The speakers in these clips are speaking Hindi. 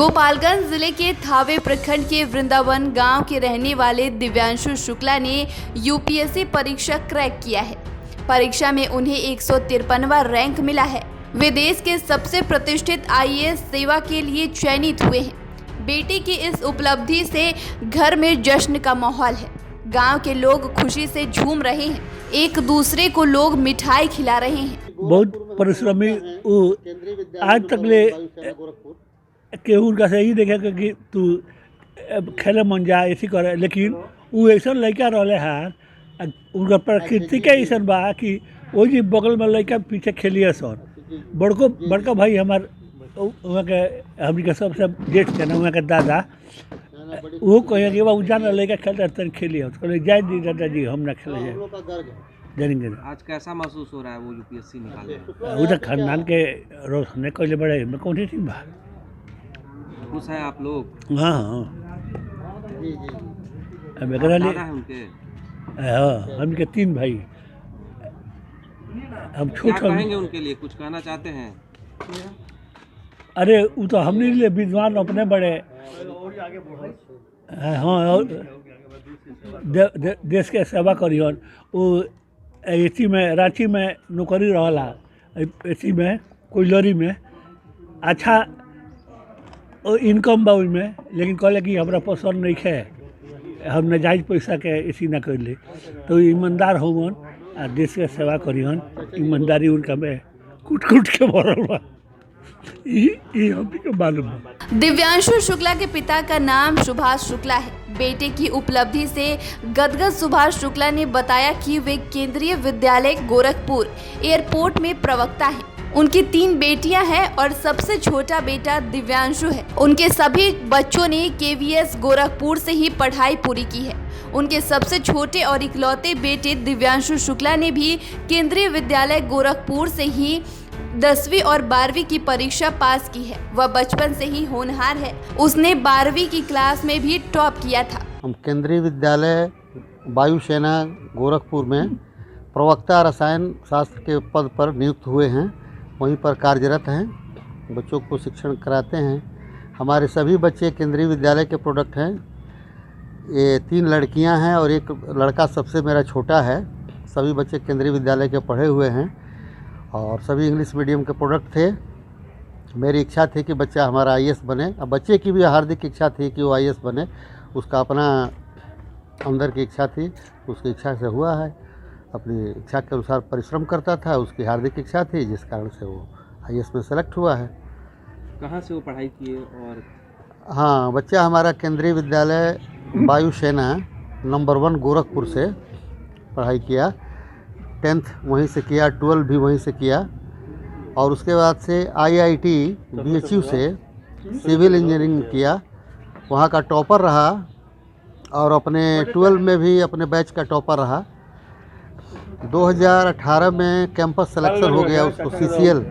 गोपालगंज जिले के थावे प्रखंड के वृंदावन गांव के रहने वाले दिव्यांशु शुक्ला ने यूपीएससी परीक्षा क्रैक किया है। परीक्षा में उन्हें 153वां रैंक मिला है। वे देश के सबसे प्रतिष्ठित आईएएस सेवा के लिए चयनित हुए हैं। बेटी की इस उपलब्धि से घर में जश्न का माहौल है। गांव के लोग खुशी से झूम रहे हैं। एक दूसरे को लोग मिठाई खिला रहे हैं। बहुत परिश्रमी आज तक ले केहू उनका से ही देखे कि तू खेले मन जा ऐसी करे, लेकिन वो ऐसा लड़का रहे हैं उनका प्रकृति के ऐसा बा कि वो जी बगल में लड़का पीछे खेलिए सर बड़का भाई हमार वहाँ के हमने के सबसे जेठ थे ना वहाँ के दादा वो कहे कि वो जान लड़का खेलता तन खेलिए उसको जाए दी दादाजी हम ना खेले जाए जानेंगे। आज कैसा महसूस हो रहा है वो यूपीएससी निकाले? वो तो खानदान के रोशने कोई बड़े मैं कौन सी बात खुश हैं आप लोग? हाँ दादा है उनके? हाँ हमके 3 भाई हम क्या कहेंगे उनके लिए, कुछ कहना चाहते हैं? अरे वो तो हमने लिए विद्वान अपने बड़े हाँ और देश के सेवा करियन। वो एसी में रांची में नौकरी रहला, एसी में कोयलरी में अच्छा इनकम बा में, लेकिन कहले कि हमरा पसंद नहीं है, हम नाजायज पैसा के ऐसी ना कर ले। तो ईमानदार होवन आ देश के सेवा करियन। ईमानदारी उनका में कूट के भरल बा, ये हमको मालूम है। दिव्यांशु शुक्ला के पिता का नाम सुभाष शुक्ला है। बेटे की उपलब्धि से गदगद सुभाष शुक्ला ने बताया कि वे केंद्रीय विद्यालय गोरखपुर एयरपोर्ट में प्रवक्ता हैं। उनकी 3 बेटियां हैं और सबसे छोटा बेटा दिव्यांशु है। उनके सभी बच्चों ने केवीएस गोरखपुर से ही पढ़ाई पूरी की है। उनके सबसे छोटे और इकलौते बेटे दिव्यांशु शुक्ला ने भी केंद्रीय विद्यालय गोरखपुर से ही 10वीं और 12वीं की परीक्षा पास की है। वह बचपन से ही होनहार है। उसने 12वीं की क्लास में भी टॉप किया था। हम केंद्रीय विद्यालय वायुसेना गोरखपुर में प्रवक्ता रसायन शास्त्र के पद पर नियुक्त हुए हैं। वहीं पर कार्यरत हैं, बच्चों को शिक्षण कराते हैं। हमारे सभी बच्चे केंद्रीय विद्यालय के प्रोडक्ट हैं। ये 3 लड़कियां हैं और एक लड़का सबसे मेरा छोटा है। सभी बच्चे केंद्रीय विद्यालय के पढ़े हुए हैं और सभी इंग्लिश मीडियम के प्रोडक्ट थे। मेरी इच्छा थी कि बच्चा हमारा आईएएस बने। अब बच्चे की भी हार्दिक इच्छा थी कि वो आईएएस बने। उसका अपना अंदर की इच्छा थी, उसकी इच्छा से हुआ है। अपनी इच्छा के अनुसार परिश्रम करता था, उसकी हार्दिक इच्छा थी, जिस कारण से वो आईएएस में सेलेक्ट हुआ है। कहाँ से वो पढ़ाई किए? और हाँ, बच्चा हमारा केंद्रीय विद्यालय वायुसेना नंबर 1 गोरखपुर से पढ़ाई किया। 10th वहीं से किया, 12 भी वहीं से किया और उसके बाद से IIT BHU से सिविल इंजीनियरिंग किया। वहाँ का टॉपर रहा और अपने 12 में भी अपने बैच का टॉपर रहा। 2018 में कैंपस सिलेक्शन हो गया उसको CCL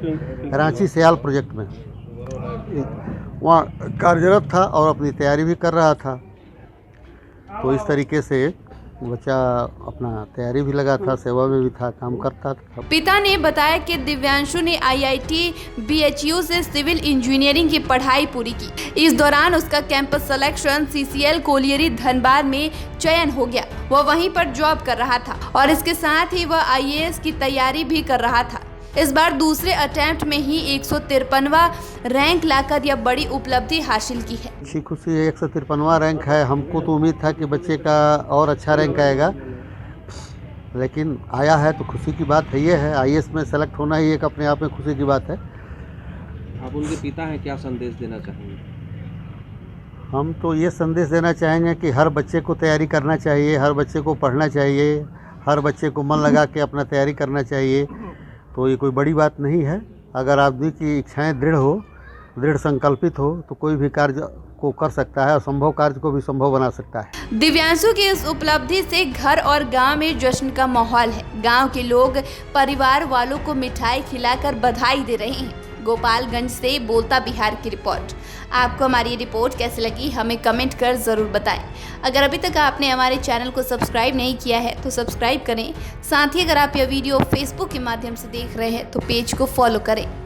रांची सयाल प्रोजेक्ट में। वहाँ कार्यरत था और अपनी तैयारी भी कर रहा था। तो इस तरीके से बच्चा अपना तैयारी भी लगा था, सेवा में भी था, काम करता था। पिता ने बताया कि दिव्यांशु ने IIT BHU से सिविल इंजीनियरिंग की पढ़ाई पूरी की। इस दौरान उसका campus selection CCL colliery Dhanbad में चयन हो गया। वह वहीं पर जॉब कर रहा था और इसके साथ ही वह IAS की तैयारी भी कर रहा था। इस बार दूसरे अटेम्प्ट में ही 153वां रैंक लाकर यह बड़ी उपलब्धि हासिल की है। अच्छी खुशी है, 153वां रैंक है। हमको तो उम्मीद था कि बच्चे का और अच्छा रैंक आएगा, लेकिन आया है तो खुशी की बात है। ये है आईएएस में सेलेक्ट होना ही एक अपने आप में खुशी की बात है। आप उनके पिता हैं, क्या संदेश देना चाहेंगे? हम तो ये संदेश देना चाहेंगे कि हर बच्चे को तैयारी करना चाहिए, हर बच्चे को पढ़ना चाहिए, हर बच्चे को मन लगा के अपना तैयारी करना चाहिए। तो ये कोई बड़ी बात नहीं है। अगर आदमी की इच्छाएं दृढ़ संकल्पित हो तो कोई भी कार्य को कर सकता है, असंभव कार्य को भी संभव बना सकता है। दिव्यांशु की इस उपलब्धि से घर और गांव में जश्न का माहौल है। गांव के लोग परिवार वालों को मिठाई खिलाकर बधाई दे रहे हैं। गोपालगंज से बोलता बिहार की रिपोर्ट। आपको हमारी ये रिपोर्ट कैसी लगी हमें कमेंट कर ज़रूर बताएं। अगर अभी तक आपने हमारे चैनल को सब्सक्राइब नहीं किया है तो सब्सक्राइब करें। साथ ही अगर आप यह वीडियो फेसबुक के माध्यम से देख रहे हैं तो पेज को फॉलो करें।